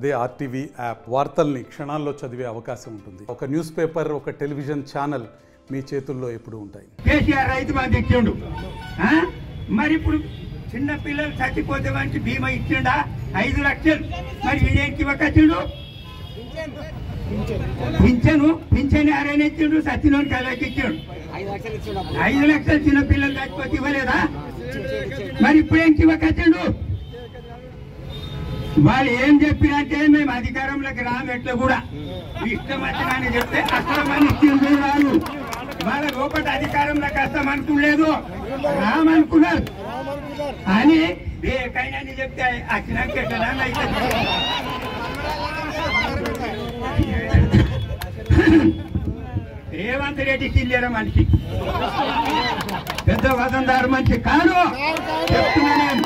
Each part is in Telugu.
అదే ఆర్టీవీ యాప్ వార్తల్ని క్షణాల్లో చదివే అవకాశం ఉంటుంది. ఒక న్యూస్ పేపర్, ఒక టెలివిజన్ ఛానల్ మీ చేతుల్లో ఎప్పుడు ఉంటాయి. కేసీఆర్ రైతు బంధు ఇచ్చిండు. మరి ఇప్పుడు చిన్న పిల్లలు చచ్చిపోతే వానికి బీమా ఇచ్చిండా 5 లక్షలు. మరి వీడేంటి ఇవ్వకచ్చిండు? పింఛను ఎవరైనా ఇచ్చిండు? సత్యలోని కళకి ఇచ్చిండు 5 లక్షలు. చిన్న పిల్లలు చచ్చిపోతే ఇవ్వలేదా? మరి ఇప్పుడేంటి ఇవ్వకచ్చిండు? వాళ్ళు ఏం చెప్పినంటే మేము అధికారంలోకి రామెట్ల కూడా ఇష్టం వచ్చిన చెప్తే అక్రమాన్ని ఇచ్చిండు. వాళ్ళు వాళ్ళ లోపల అధికారంలోకి వస్తామనుకోలేదు, రామనుకున్నారు అని ఏకైనా చెప్తే వచ్చినాక అయితే రేవంత్ రెడ్డి చిల్లర మనిషి, పెద్ద వదందారు మనిషి కాదు చెప్తున్నా నేను.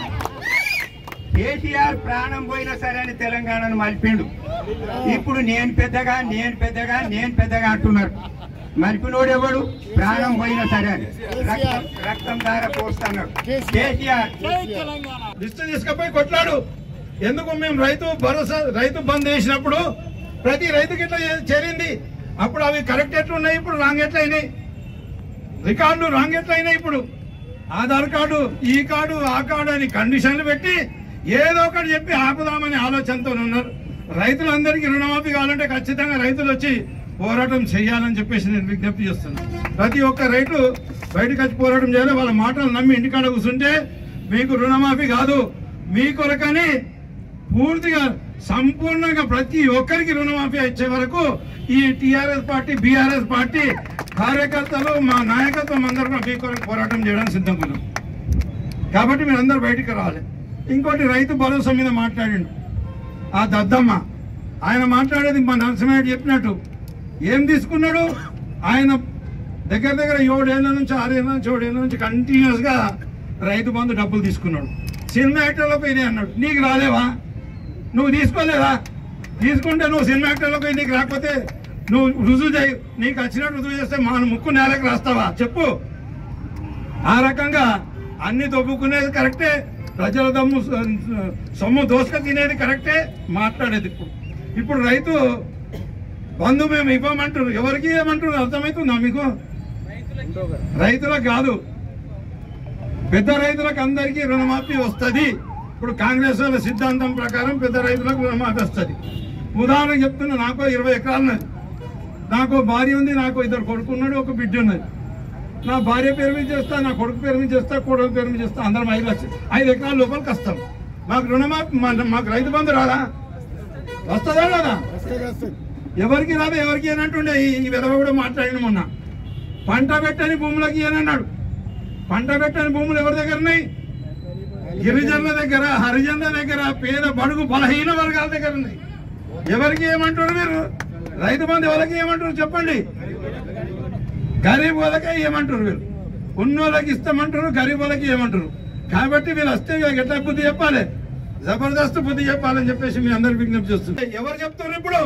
కేసీఆర్ ప్రాణం పోయినా సరే అని తెలంగాణను మలిపిండు. ఇప్పుడు నేను పెద్దగా అంటున్నారు. మలిపినోడు ఎవడు? ప్రాణం పోయినా సరే అని రక్తం ధార పోస్తున్నాడు కేసీఆర్. లిస్టు తీసుకుపోయి కొట్లాడు. ఎందుకు మేము రైతు బంద్ చేసినప్పుడు ప్రతి రైతుకి ఇట్లా చేరింది. అప్పుడు అవి కరెక్ట్ ఎట్లున్నాయి, ఇప్పుడు రాంగ్ ఎట్లయినాయి, రికార్డులు రాంగ్ ఎట్లయినాయి. ఇప్పుడు ఆధార్ కార్డు, ఈ కార్డు, ఆ కార్డు అని కండిషన్లు పెట్టి ఏదో ఒకటి చెప్పి ఆపుదామని ఆలోచనతో ఉన్నారు. రైతులందరికీ రుణమాఫీ కావాలంటే ఖచ్చితంగా రైతులు వచ్చి పోరాటం చేయాలని చెప్పేసి నేను విజ్ఞప్తి చేస్తున్నాను. ప్రతి ఒక్క రైతు బయటకు వచ్చి పోరాటం చేయాలి. వాళ్ళ మాటలు నమ్మి ఇంటికాడ కూర్చుంటే మీకు రుణమాఫీ కాదు. మీ కొరకని పూర్తిగా సంపూర్ణంగా ప్రతి ఒక్కరికి రుణమాఫీ ఇచ్చే వరకు ఈ టీఆర్ఎస్ పార్టీ, బీఆర్ఎస్ పార్టీ కార్యకర్తలు, మా నాయకత్వం అందరూ మీ కొరకు పోరాటం చేయడానికి సిద్ధంగా ఉన్నాం. కాబట్టి మీరు అందరూ బయటికి రావాలి. ఇంకోటి, రైతు భరోసా మీద మాట్లాడిండు ఆ దద్దమ్మ. ఆయన మాట్లాడేది మా నరసింహరెడ్డి చెప్పినట్టు ఏం తీసుకున్నాడు? ఆయన దగ్గర 7 ఏళ్ళ నుంచి 6 ఏళ్ళ నుంచి 7 ఏళ్ళ నుంచి కంటిన్యూస్ గా రైతు బంధు డబ్బులు తీసుకున్నాడు. సినిమా యాక్టర్లో పోయి అన్నాడు, నీకు రాలేవా? నువ్వు తీసుకోలేదా? తీసుకుంటే నువ్వు సినిమా యాక్టర్లో పోయి నీకు రాకపోతే నువ్వు రుజువు చేయి. నీకు వచ్చినట్టు రుజువు చేస్తే మా ముక్కు నేలకు రాస్తావా చెప్పు? ఆ రకంగా అన్ని దొబ్బుకునేది కరెక్టే, ప్రజల సొమ్ము దోసుక తినేది కరెక్టే, మాట్లాడేది. ఇప్పుడు రైతు బంధు మేము ఇవ్వమంటారు. ఎవరికి ఇవ్వమంటారు అర్థమవుతుందా మీకు? రైతులకు కాదు, పెద్ద రైతులకు అందరికీ రుణమాఫీ వస్తుంది. ఇప్పుడు కాంగ్రెస్ వాళ్ళ సిద్ధాంతం ప్రకారం పెద్ద రైతులకు రుణమాఫీ వస్తుంది. ఉదాహరణకు చెప్తున్నా, నాకు 20 ఎకరాలు ఉన్నది, నాకు భార్య ఉంది, నాకు 2 కొడుకున్నాడు, ఒక బిడ్డ ఉన్నది. నా భార్య పేరు మీద చేస్తా, నా కొడుకు పేరు మీద చేస్తా, కొడుకు పేరు మీద చేస్తా, అందరం 5 ఎకరాల లోపలికి వస్తాం. మాకు రుణమాఫీ, మాకు రైతు బంధు రాదా? వస్తుందా రాదా? ఎవరికి రాదా? ఎవరికి ఏనంటుండే ఈ విధవ కూడా మాట్లాడిన మొన్న. పంట పెట్టని భూములకి ఏనన్నాడు. పంట పెట్టని భూములు ఎవరి దగ్గర ఉన్నాయి? గిరిజనుల దగ్గర, హరిజనుల దగ్గర, పేద బడుగు బలహీన వర్గాల దగ్గర ఉన్నాయి. ఎవరికి ఏమంటారు మీరు? రైతు బంధు ఎవరికి ఏమంటారు చెప్పండి? గరీబ్ వాళ్ళకే ఏమంటారు వీళ్ళు. ఉన్నోళ్ళకి ఇస్తామంటారు, గరీబ్ వాళ్ళకి ఏమంటారు. కాబట్టి వీళ్ళు వస్తే ఎట్లా బుద్ధి చెప్పాలి? జబర్దస్త్ బుద్ధి చెప్పాలని చెప్పేసి మీ అందరికి విజ్ఞప్తి చేస్తున్నారు. ఎవరు చెప్తున్నారు ఇప్పుడు?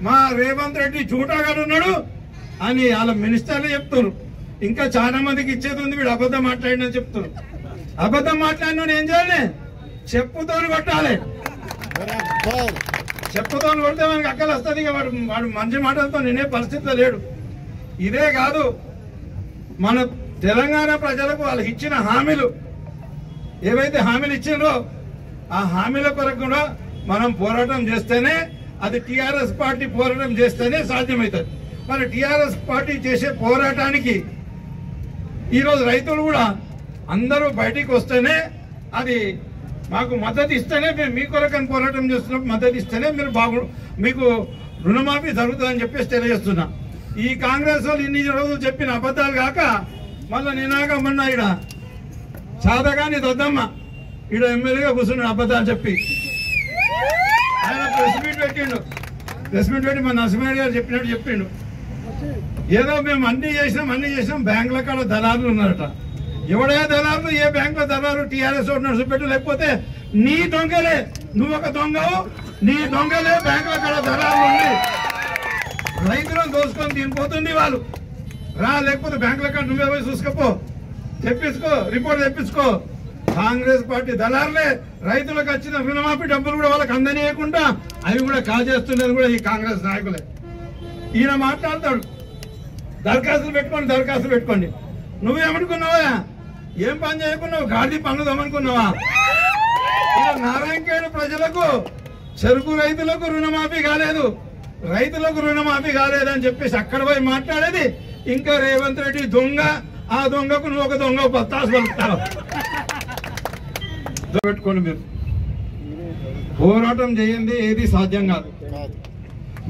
మా రేవంత్ రెడ్డి చూటాగాడు ఉన్నాడు అని వాళ్ళ మినిస్టర్లు చెప్తున్నారు. ఇంకా చాలా మందికి ఇచ్చేది ఉంది, వీడు అబద్ధం మాట్లాడినని చెప్తున్నారు. అబద్ధం మాట్లాడిన ఏం చేయాలి? చెప్పుతో కొట్టాలి. చెప్పుతో కొడితే మనకి అక్కలు వస్తుంది. వాడు మంచి మాటలతో నినే పరిస్థితిలో లేడు. ఇదే కాదు, మన తెలంగాణ ప్రజలకు వాళ్ళకి ఇచ్చిన హామీలు, ఏవైతే హామీలు ఇచ్చిండ్రో ఆ హామీల కొరకు కూడా మనం పోరాటం చేస్తేనే, అది టీఆర్ఎస్ పార్టీ పోరాటం చేస్తేనే సాధ్యమవుతుంది. మరి టీఆర్ఎస్ పార్టీ చేసే పోరాటానికి ఈరోజు రైతులు కూడా అందరూ బయటికి వస్తేనే, అది మాకు మద్దతు ఇస్తేనే, మేము మీ కొరకని పోరాటం చేస్తున్నప్పుడు మద్దతు ఇస్తేనే మీకు రుణమాఫీ జరుగుతుందని చెప్పేసి తెలియజేస్తున్నా. ఈ కాంగ్రెస్ వాళ్ళు ఇన్ని రోజులు చెప్పిన అబద్ధాలు కాక మళ్ళీ నినాగా మొన్న ఈడ చాదగాని దొద్దమ్మ ఈడ ఎమ్మెల్యేగా కూర్చున్నాడు అబద్ధాలు చెప్పి. ఆయన ప్రెస్ మీట్ పెట్టిండు. ప్రెస్ మీట్ పెట్టి మా నరసింహరెడ్డి గారు చెప్పినట్టు చెప్పిండు. ఏదో మేము అన్ని చేసినాం బ్యాంకుల కాడ దళారులు ఉన్నారట. ఎవడే దళారులు? ఏ బ్యాంక్ లో దళారు? టీఆర్ఎస్ నడుచుపెట్టు, లేకపోతే నీ దొంగలే, నువ్వు ఒక దొంగవు, నీ దొంగలే బ్యాంకుల కాడ దళారులు ఉండి రైతులను దోసుకొని తినిపోతుంది వాళ్ళు. లేకపోతే బ్యాంకుల కాడ నువ్వే పోయి చూసుకోపో, తెప్పించుకో, రిపోర్ట్ తెప్పించుకో. కాంగ్రెస్ పార్టీ దళారులే రైతులకు వచ్చిన రుణమాఫీ డబ్బులు కూడా వాళ్ళకి అందనీయకుండా అవి కూడా కాజేస్తున్నది కూడా ఈ కాంగ్రెస్ నాయకులే. ఈయన మాట్లాడతాడు, దరఖాస్తులు పెట్టుకోండి. నువ్వేమనుకున్నావా? ఏం పని చేయకున్నావు? గాడి పనుదామనుకున్నావా? నారాయణఖేడ్ ప్రజలకు, చెరుకు రైతులకు రుణమాఫీ కాలేదు, రైతులకు రుణమాఫీ కాలేదని చెప్పేసి అక్కడ పోయి మాట్లాడేది. ఇంకా రేవంత్ రెడ్డి దొంగ, ఆ దొంగకు నువ్వు ఒక దొంగ పత్తాసు పలుకుతావు. పెట్టుకోండి, మీరు పోరాటం చేయండి, ఏది సాధ్యం కాదు.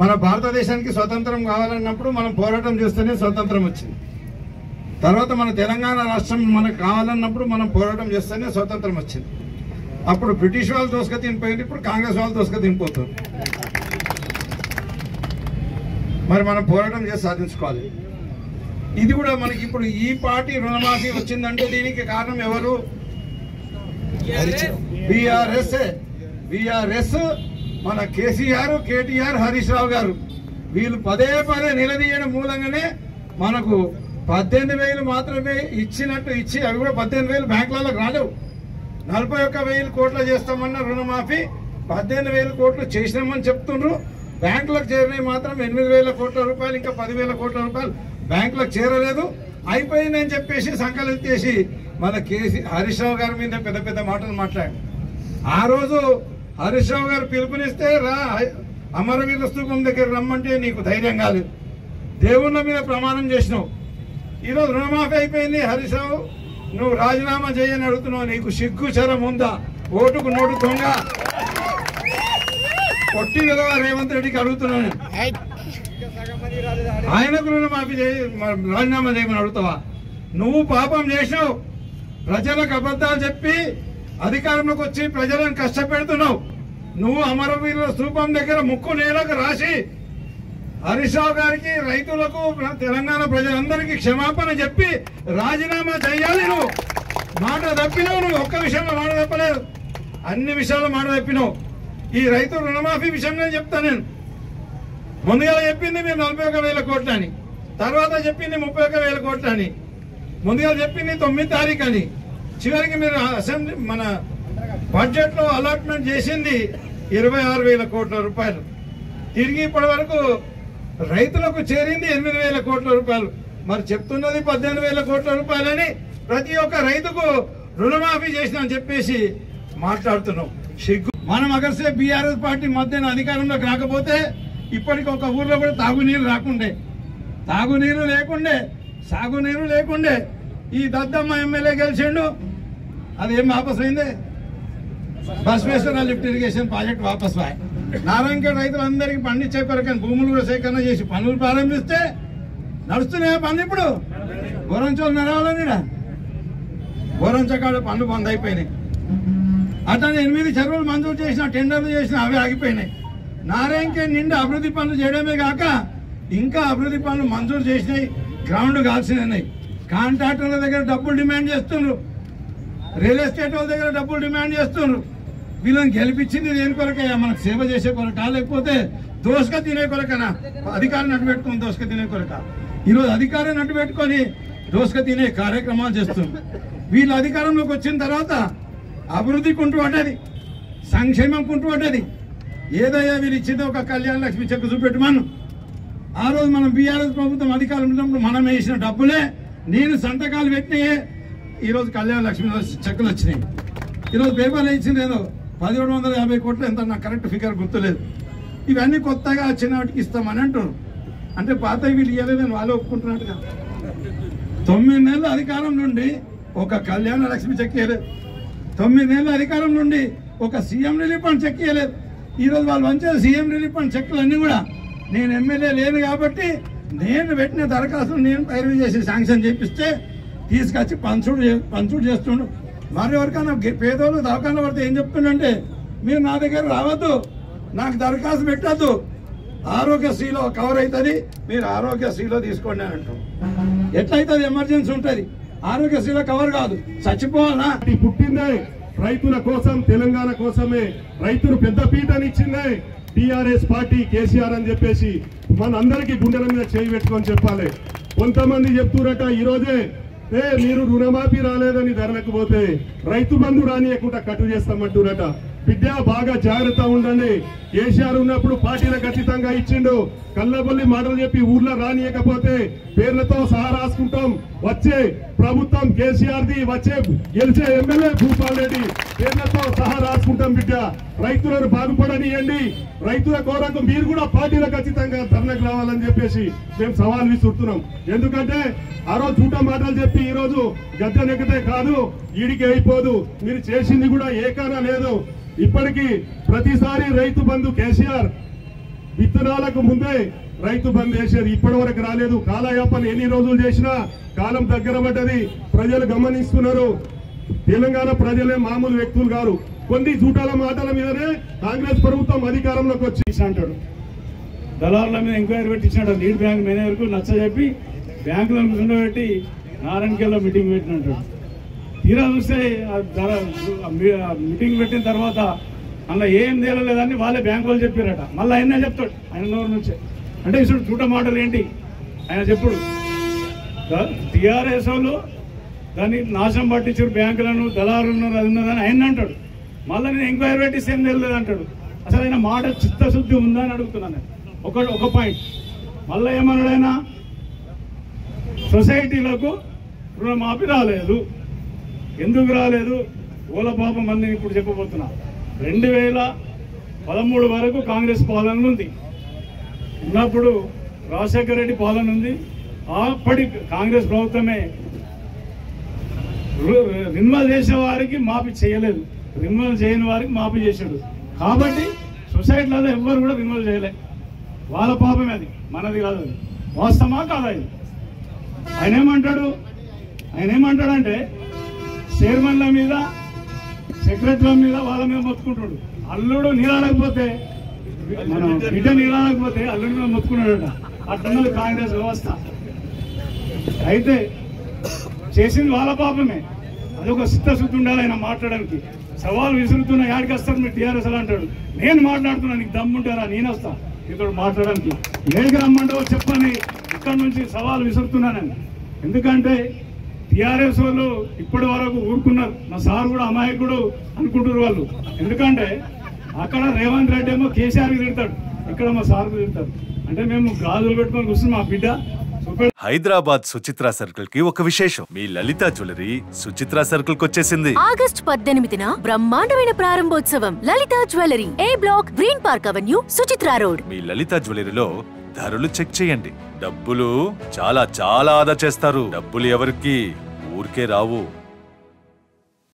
మన భారతదేశానికి స్వతంత్రం కావాలన్నప్పుడు మనం పోరాటం చేస్తేనే స్వతంత్రం వచ్చింది. తర్వాత మన తెలంగాణ రాష్ట్రం మనకు కావాలన్నప్పుడు మనం పోరాటం చేస్తేనే స్వతంత్రం వచ్చింది. అప్పుడు బ్రిటిష్ వాళ్ళు దోసుక తినిపోయింది, ఇప్పుడు కాంగ్రెస్ వాళ్ళు దోసుక తినిపోతారు. మరి మనం పోరాటం చేసి సాధించుకోవాలి. ఇది కూడా మనకి ఇప్పుడు ఈ పార్టీ రుణమాఫీ వచ్చిందంటే దీనికి కారణం ఎవరు? బీఆర్ఎస్, మన కేసీఆర్, కేటీఆర్, హరీష్ రావు గారు. వీళ్ళు పదే నిలదీయడం మూలంగానే మనకు 18,000 మాత్రమే ఇచ్చినట్టు ఇచ్చి, అవి కూడా 18,000 బ్యాంకులకు రాలేవు. 41,000 కోట్లు చేస్తామన్న రుణమాఫీ 18,000 కోట్లు చేసినామని చెప్తుండ్రు. బ్యాంకులకు చేరినవి మాత్రం 8,000 కోట్ల రూపాయలు, ఇంకా 10,000 కోట్ల రూపాయలు బ్యాంకులకు చేరలేదు. అయిపోయిందని చెప్పేసి సంకలెత్తేసి మన హరీష్ రావు గారి మీద పెద్ద పెద్ద మాటలు మాట్లాడారు. ఆ రోజు హరీష్ రావు గారు పిలుపునిస్తే రా అమరవీరుల స్తూపం దగ్గర రమ్మంటే నీకు ధైర్యం కాలేదు, దేవుళ్ళ మీద ప్రమాణం చేసినావు. ఈరోజు రుణమాఫీ అయిపోయింది, హరీష్ రావు నువ్వు రాజీనామా చేయని అడుగుతున్నావు. నీకు సిగ్గు చరం ఉందా? ఓటుకు నోటు దొంగ కొట్టి కదా రేవంత్ రెడ్డికి అడుగుతున్నాను. ఆయనకు రుణమాఫీ రాజీనామా చేయమని అడుగుతావా? నువ్వు పాపం చేసినావు, ప్రజలకు అబద్ధాలు చెప్పి అధికారంలోకి వచ్చి ప్రజలను కష్టపెడుతున్నావు. నువ్వు అమరవీరుల స్తూపం దగ్గర ముక్కు నేలకు రాసి హరీష్ రావు గారికి, రైతులకు, తెలంగాణ ప్రజలందరికీ క్షమాపణ చెప్పి రాజీనామా చేయాలి. నువ్వు మాట తప్పినావు. నువ్వు ఒక్క విషయంలో మాట తప్పలేదు, అన్ని విషయాల్లో మాట తప్పినావు. ఈ రైతు రుణమాఫీ విషయంలో చెప్తాను నేను. ముందుగా చెప్పింది మీరు 41,000 కోట్లు అని, తర్వాత చెప్పింది 31,000 కోట్లు అని, ముందుగా చెప్పింది 9వ తారీఖు అని, చివరికి మీరు అసెంబ్లీ మన బడ్జెట్ లో అలాట్మెంట్ చేసింది 26,000 కోట్ల రూపాయలు. తిరిగి ఇప్పటి వరకు రైతులకు చేరింది 8,000 కోట్ల రూపాయలు. మరి చెప్తున్నది 18,000 కోట్ల రూపాయలని. ప్రతి ఒక్క రైతుకు రుణమాఫీ చేసినా అని చెప్పేసి మాట్లాడుతున్నాం. సిగ్గు. మనం అగర్సే బీఆర్ఎస్ పార్టీ మధ్యన అధికారంలోకి రాకపోతే ఇప్పటికి ఒక ఊర్లో కూడా తాగునీరు రాకుండే, తాగునీరు లేకుండే, సాగునీరు లేకుండే. ఈ దద్దమ్మ ఎమ్మెల్యే గెలిచిండు, అదేం వాపస్ అయింది? బస్వేశ్వర లిఫ్ట్ ఇరిగేషన్ ప్రాజెక్ట్ వాపస్ వాయి. నారాయణఖేడ్ రైతులందరికీ పండించే కొరకని భూములు కూడా సేకరణ చేసి పనులు ప్రారంభిస్తే నడుస్తున్నాయా పనులు? ఇప్పుడు గోరంచోలు నడవాలని గోరంచకాడ పనులు బంద్ అయిపోయినాయి. అట్లనే 8 చెరువులు మంజూరు చేసిన, టెండర్లు చేసిన, అవి ఆగిపోయినాయి. నారాయణఖేడ్ నిండా అభివృద్ధి పనులు చేయడమే కాక ఇంకా అభివృద్ధి పనులు మంజూరు చేసినాయి, గ్రౌండ్ కాల్సినాయి. కాంట్రాక్టర్ల దగ్గర డబ్బులు డిమాండ్ చేస్తున్నారు, రియల్ ఎస్టేట్ వాళ్ళ దగ్గర డబ్బులు డిమాండ్ చేస్తున్నారు. వీళ్ళని గెలిపించింది దేని కొరకయ్యా? మనకు సేవ చేసే కొరక, లేకపోతే దోసుక తినే కొరకనా? అధికారాన్ని అడ్డు పెట్టుకొని దోసుక తినే కొరక. ఈరోజు అధికారాన్ని అడ్డు పెట్టుకొని దోసుక తినే కార్యక్రమాలు చేస్తున్నారు. వీళ్ళు అధికారంలోకి వచ్చిన తర్వాత అభివృద్ధి కుంటుపడ్డది, సంక్షేమం కుంటుపడ్డది. ఏదయ్యా వీళ్ళు ఇచ్చిందో ఒక కళ్యాణ లక్ష్మి చెక్ చూపెట్టమను. ఆ రోజు మనం బీఆర్ఎస్ ప్రభుత్వం అధికారం ఉన్నప్పుడు మనం వేసిన డబ్బులే, నేను సంతకాలు పెట్టినాయే ఈరోజు కళ్యాణ లక్ష్మి చెక్కులు వచ్చినాయి. ఈరోజు పేపర్లు ఇచ్చింది ఏదో 1,750 కోట్లు, ఎంత నాకు కరెక్ట్ ఫిగర్ గుర్తులేదు. ఇవన్నీ కొత్తగా వచ్చిన వాటికి ఇస్తామని అంటున్నారు. అంటే పాత వీళ్ళు ఇవ్వలేదని వాళ్ళు ఒప్పుకుంటున్నట్టుగా. 9 నెలల అధికారం నుండి ఒక కళ్యాణ లక్ష్మి చెక్ ఇవ్వలేదు, 9 నెలల అధికారం నుండి ఒక సీఎం రిలీఫ్ ఫండ్ చెక్ ఇవ్వలేదు. ఈరోజు వాళ్ళు వంచే సీఎం రిలీఫ్ ఫండ్ చెక్కులన్నీ కూడా నేను ఎమ్మెల్యే లేను కాబట్టి నేను పెట్టిన దరఖాస్తులు నేను పైరవీ చేసి శాంక్షన్ చేపిస్తే తీసుకొచ్చి పంచుడు చేస్తుండు. మరి ఎవరికైనా పేదోళ్ళు దవాఖాన పడితే ఏం చెప్తుండంటే, మీరు నా దగ్గర రావద్దు, నాకు దరఖాస్తు పెట్టద్దు, ఆరోగ్యశ్రీలో కవర్ అవుతుంది, మీరు ఆరోగ్యశ్రీలో తీసుకోండి అని అంటాం. ఎట్లయితుంది? ఎమర్జెన్సీ ఉంటుంది, ఆరోగ్యశ్రీలో కవర్ కాదు, చచ్చిపోవాలా? పుట్టిందే రైతుల కోసం, తెలంగాణ కోసమే. రైతులు పెద్ద పీటనిచ్చిందే టీఆర్ఎస్ పార్టీ, కేసీఆర్ అని చెప్పేసి మనందరికీ గుండెల మీద చేయి పెట్టుకొని చెప్పాలి. కొంతమంది చెప్తురట ఈరోజే మీరు రుణమాఫీ రాలేదని ధరలకు పోతే రైతు బంధు రానియకుండా కట్టు చేస్తామంటున్నట. బిడ్డ బాగా జాగ్రత్త ఉండండి. కేసీఆర్ ఉన్నప్పుడు పార్టీలకు ఖచ్చితంగా ఇచ్చిండు. కల్లబొల్లి మాటలు చెప్పి ఊర్లో రానియకపోతే పేర్లతో సహా రాసుకుంటాం. వచ్చే ప్రభుత్వం కేసీఆర్ది, వచ్చే గెలిచే ఎమ్మెల్యే భూపాల్ రెడ్డి పేర్లతో సహా రాసుకుంటాం. బిడ్డ రైతులను బాగుపడనియండి. రైతుల కోరకు మీరు కూడా పార్టీలో ఖచ్చితంగా ధర్నకు రావాలని చెప్పేసి మేము సవాల్ విసురుతున్నాం. ఎందుకంటే ఆ రోజు చూట మాటలు చెప్పి ఈ రోజు గద్దెనెక్కితే కాదు, ఈడికి అయిపోదు. మీరు చేసింది కూడా ఏకానా లేదు. ఇప్పటికీ ప్రతిసారి రైతు బంధు కేసీఆర్ విత్తనాలకు ముందే రైతు బంధు వేసేది, ఇప్పటి వరకు రాలేదు. కాలయాపన ఎన్ని రోజులు చేసినా కాలం దగ్గర పడ్డది. ప్రజలు గమనిస్తున్నారు. తెలంగాణ ప్రజలే మామూలు వ్యక్తులు గారు. కొన్ని జూటాల మాటల మీదనే కాంగ్రెస్ ప్రభుత్వం అధికారంలోకి వచ్చి అంటాడు. దళారుల మీద ఎంక్వైరీ పెట్టించాడు. లీడ్ బ్యాంక్ మేనేజర్కు నచ్చ చెప్పి బ్యాంకులను కూర్చోబెట్టి నారాయణకేలో మీటింగ్ పెట్టినట్టు. తీరా చూస్తే మీటింగ్ పెట్టిన తర్వాత అందులో ఏం తేలలేదని వాళ్ళే బ్యాంకు వాళ్ళు చెప్పారట. మళ్ళీ ఆయనే చెప్తాడు ఆయన నోరు నుంచే. అంటే ఇప్పుడు చూట మాటలు ఏంటి ఆయన చెప్పుడు. టీఆర్ఎస్ వాళ్ళు దాన్ని నాశనం పట్టించారు, బ్యాంకులను దళారులను అది ఉన్నదని ఆయన అంటాడు. మళ్ళీ నేను ఎంక్వైరీ పెట్టిస్తే ఏం తెలియలేదు అంటాడు. అసలు ఆయన మాట చిత్తశుద్ధి ఉందా అని అడుగుతున్నాను. ఒక పాయింట్ మళ్ళీ ఏమన్నాడైనా సొసైటీలకు రుణమాఫీ రాలేదు. ఎందుకు రాలేదు? ఓల పాపం మంది ఇప్పుడు చెప్పబోతున్నా. 2013 వరకు కాంగ్రెస్ పాలన ఉంది. ఉన్నప్పుడు రాజశేఖర రెడ్డి పాలన ఉంది. అప్పటి కాంగ్రెస్ ప్రభుత్వమే రిన్వల్ చేసే వారికి మాఫీ చేయలేదు, రిన్వల్ చేయని వారికి మాఫీ చేశాడు. కాబట్టి సొసైటీలలో ఎవ్వరు కూడా రిన్వల్ చేయలే. వాళ్ళ పాపమే, అది మనది కాదు. అది వాస్తవమా కాదా? ఇది ఆయన ఏమంటాడంటే చైర్మన్ల మీద, సెక్రటరీల మీద, వాళ్ళ మీద మొత్తుకుంటాడు. అల్లుడు నీళ్ళకపోతే, మనం బిడ్డ నీళ్ళకపోతే అల్లుడి మీద మొత్తుకున్నాడట. అట్లున్నది కాంగ్రెస్ వ్యవస్థ. అయితే చేసింది వాళ్ళ పాపమే. అదొక చిత్తశుద్ధి ఉండాలి ఆయన మాట్లాడడానికి. సవాల్ విసురుతున్నా యాడికి వస్తారు మీరు టీఆర్ఎస్ అలా అంటాడు. నేను మాట్లాడుతున్నా, నీకు దమ్ముంటారా? నేను వస్తా నీతో మాట్లాడడానికి. ఏడికి రమ్మంటావో చెప్పని ఇక్కడ నుంచి సవాల్ విసురుతున్నానని. ఎందుకంటే టీఆర్ఎస్ వాళ్ళు ఇప్పటి వరకు ఊరుకున్నారు. మా సార్ కూడా అమాయకుడు అనుకుంటారు వాళ్ళు. ఎందుకంటే అక్కడ రేవంత్ రెడ్డి ఏమో కేసీఆర్కి తిడతాడు, ఇక్కడ మా సార్కు తిడతాడు. అంటే మేము గాజులు పెట్టుకొని కూర్చున్నాం. మా బిడ్డ హైదరాబాద్ సుచిత్ర సర్కిల్ కి ఒక విశేషం. మీ లలిత జ్యువెలరీ సుచిత్ర సర్కిల్ కి వచ్చేసింది. ఆగస్ట్ 18న బ్రహ్మాండమైన ప్రారంభోత్సవం. Lalitha jewellery, A block, green park avenue, Suchitra road. మీ లలిత జ్యువెలరీలో ధరలు చెక్ చేయండి. డబ్బులు చాలా చాలా ఆదా చేస్తారు. డబ్బులు ఎవరికి ఊరికే రావు.